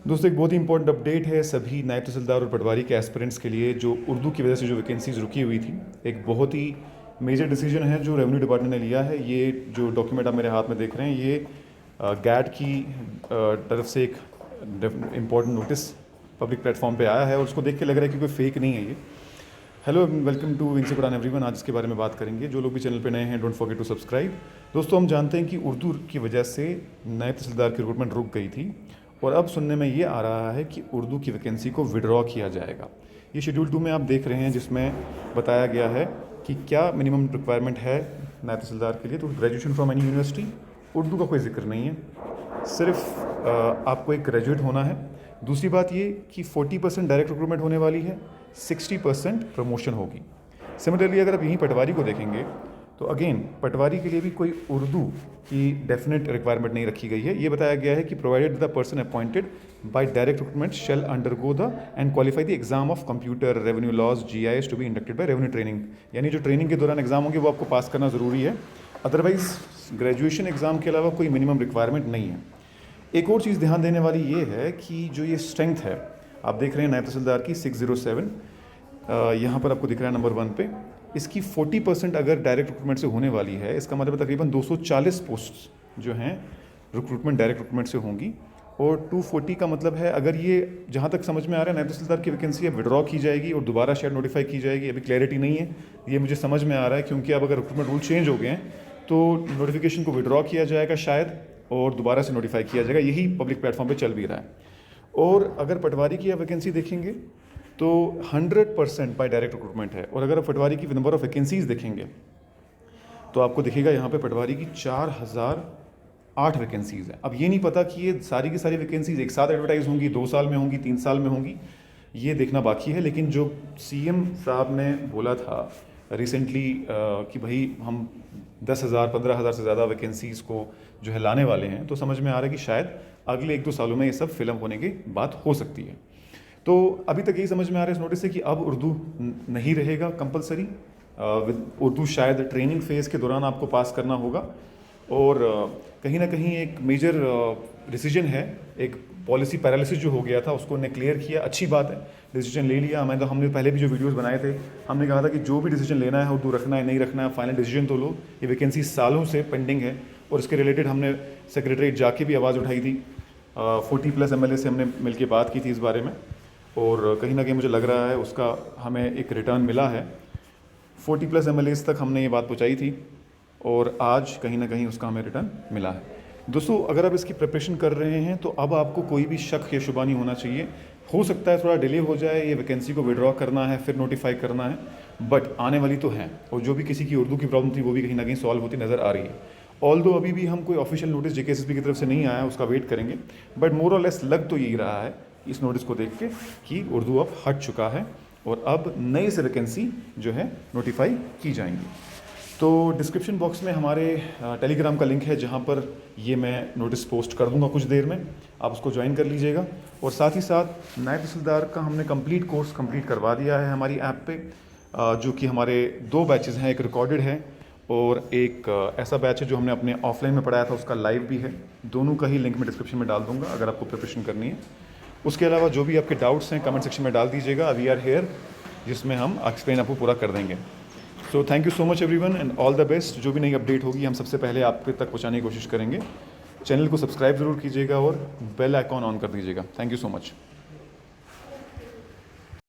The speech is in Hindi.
दोस्तों एक बहुत ही इंपॉर्टेंट अपडेट है सभी नायब तहसीलदार और पटवारी के एस्पिरेंट्स के लिए जो उर्दू की वजह से जो वैकेंसीज रुकी हुई थी। एक बहुत ही मेजर डिसीजन है जो रेवेन्यू डिपार्टमेंट ने लिया है। ये जो डॉक्यूमेंट आप मेरे हाथ में देख रहे हैं ये गैट की तरफ से एक इम्पॉर्टेंट नोटिस पब्लिक प्लेटफॉर्म पे आया है और उसको देख के लग रहा है कि कोई फेक नहीं है ये। Hello welcome to wings of Udaan everyone. आज इसके बारे में बात करेंगे। जो लोग भी चैनल पे नए हैं डोंट फॉरगेट टू सब्सक्राइब। दोस्तों हम जानते हैं कि उर्दू की वजह से नायब तहसीलदार की रिक्रूटमेंट रुक गई थी और अब सुनने में ये आ रहा है कि उर्दू की वैकेंसी को विड्रॉ किया जाएगा। ये शेड्यूल 2 में आप देख रहे हैं जिसमें बताया गया है कि क्या मिनिमम रिक्वायरमेंट है नायब तहसीलदार के लिए। तो graduation from any university, Urdu का कोई जिक्र नहीं है, सिर्फ आपको एक ग्रेजुएट होना है। दूसरी बात ये कि 40% डायरेक्ट रिक्रूटमेंट होने वाली है, 60% प्रमोशन होगी। सिमिलरली अगर आप यहीं पटवारी को देखेंगे तो अगेन पटवारी के लिए भी कोई उर्दू की डेफिनेट रिक्वायरमेंट नहीं रखी गई है। ये बताया गया है कि provided the person appointed by direct recruitment shall undergo the and qualify the exam of computer revenue laws GIS to be inducted by revenue training. यानी जो ट्रेनिंग के दौरान एग्जाम होंगे वो आपको पास करना ज़रूरी है, अदरवाइज ग्रेजुएशन एग्जाम के अलावा कोई मिनिमम रिक्वायरमेंट नहीं है। एक और चीज़ ध्यान देने वाली ये है कि जो ये स्ट्रेंथ है आप देख रहे हैं नायब तहसीलदार की 607, यहाँ पर आपको दिख रहा है नंबर 1 पे। इसकी 40% अगर डायरेक्ट रिक्रूटमेंट से होने वाली है, इसका मतलब तकरीबन 240 पोस्ट जो हैं रिक्रूटमेंट डायरेक्ट रिक्रूटमेंट से होंगी। और 240 का मतलब है अगर ये जहाँ तक समझ में आ रहा है नायब तहसीलदार की वैकेंसी अब विड्रॉ की जाएगी और दोबारा शायद नोटिफाई की जाएगी। अभी क्लैरिटी नहीं है, ये मुझे समझ में आ रहा है क्योंकि अब अगर रिक्रूटमेंट रूल चेंज हो गए हैं तो नोटिफिकेशन को विड्रॉ किया जाएगा शायद और दोबारा से नोटिफाई किया जाएगा। यही पब्लिक प्लेटफॉर्म पे चल भी रहा है। और अगर पटवारी की आप वैकेंसी देखेंगे तो 100% बाय डायरेक्ट रिक्रूटमेंट है। और अगर आप पटवारी की नंबर ऑफ वैकेंसीज देखेंगे तो आपको दिखेगा यहाँ पे पटवारी की 4008 वैकेंसीज़ है। अब ये नहीं पता कि ये सारी की सारी वैकेंसीज एक साथ एडवर्टाइज होंगी, 2 साल में होंगी, 3 साल में होंगी, ये देखना बाकी है। लेकिन जो CM साहब ने बोला था रिसेंटली कि भाई हम 10,000 15,000 से ज़्यादा वैकेंसीज़ को जो है लाने वाले हैं, तो समझ में आ रहा है कि शायद अगले 1-2 सालों में ये सब फिल्म होने की बात हो सकती है। तो अभी तक यही समझ में आ रहा है इस नोटिस से कि अब उर्दू नहीं रहेगा कंपलसरी। उर्दू शायद ट्रेनिंग फ़ेज़ के दौरान आपको पास करना होगा। और कहीं ना कहीं एक मेजर डिसीजन है, एक पॉलिसी पैरालिसिस जो हो गया था उसको उन्हें क्लियर किया। अच्छी बात है, डिसीजन ले लिया। मैं तो हमने पहले भी जो वीडियोस बनाए थे हमने कहा था कि जो भी डिसीजन लेना है उर्दू रखना है नहीं रखना है, फाइनल डिसीजन तो लो। ये वैकेंसी सालों से पेंडिंग है और इसके रिलेटेड हमने सेक्रेटरीट जाके भी आवाज़ उठाई थी। 40+ MLA से हमने मिलकर बात की थी इस बारे में और कहीं ना कहीं मुझे लग रहा है उसका हमें एक रिटर्न मिला है। 40+ MLAs तक हमने ये बात पहुँचाई थी और आज कहीं ना कहीं उसका हमें रिटर्न मिला है। दोस्तों अगर आप इसकी प्रिपरेशन कर रहे हैं तो अब आपको कोई भी शक या शुबा नहीं होना चाहिए। हो सकता है थोड़ा डिले हो जाए, ये वैकेंसी को विड्रॉ करना है फिर नोटिफाई करना है, बट आने वाली तो है। और जो भी किसी की उर्दू की प्रॉब्लम थी वो भी कहीं ना कहीं सॉल्व होती नज़र आ रही है। ऑल्दो अभी भी हम कोई ऑफिशियल नोटिस JKSSB की तरफ से नहीं आया, उसका वेट करेंगे, बट मोर और लेस लग तो यही रहा है इस नोटिस को देख के कि उर्दू अब हट चुका है और अब नई से वैकेंसी जो है नोटिफाई की जाएंगी। तो डिस्क्रिप्शन बॉक्स में हमारे टेलीग्राम का लिंक है जहाँ पर ये मैं नोटिस पोस्ट कर दूंगा कुछ देर में, आप उसको ज्वाइन कर लीजिएगा। और साथ ही साथ नायब तहसीलदार का हमने कंप्लीट कोर्स कंप्लीट करवा दिया है हमारी ऐप पे, जो कि हमारे 2 बैचेस हैं, एक रिकॉर्डेड है और एक ऐसा बैच है जो हमने अपने ऑफलाइन में पढ़ाया था, उसका लाइव भी है। दोनों का ही लिंक मैं डिस्क्रिप्शन में डाल दूंगा अगर आपको प्रिपरेशन करनी है। उसके अलावा जो भी आपके डाउट्स हैं कमेंट सेक्शन में डाल दीजिएगा, वी आर हेयर, जिसमें हम एक्सप्लेन आपको पूरा कर देंगे। So thank you so much everyone and all the best. जो भी नई अपडेट होगी हम सबसे पहले आपके तक पहुंचाने की कोशिश करेंगे। चैनल को सब्सक्राइब ज़रूर कीजिएगा और बेल आइकॉन ऑन कर दीजिएगा। Thank you so much.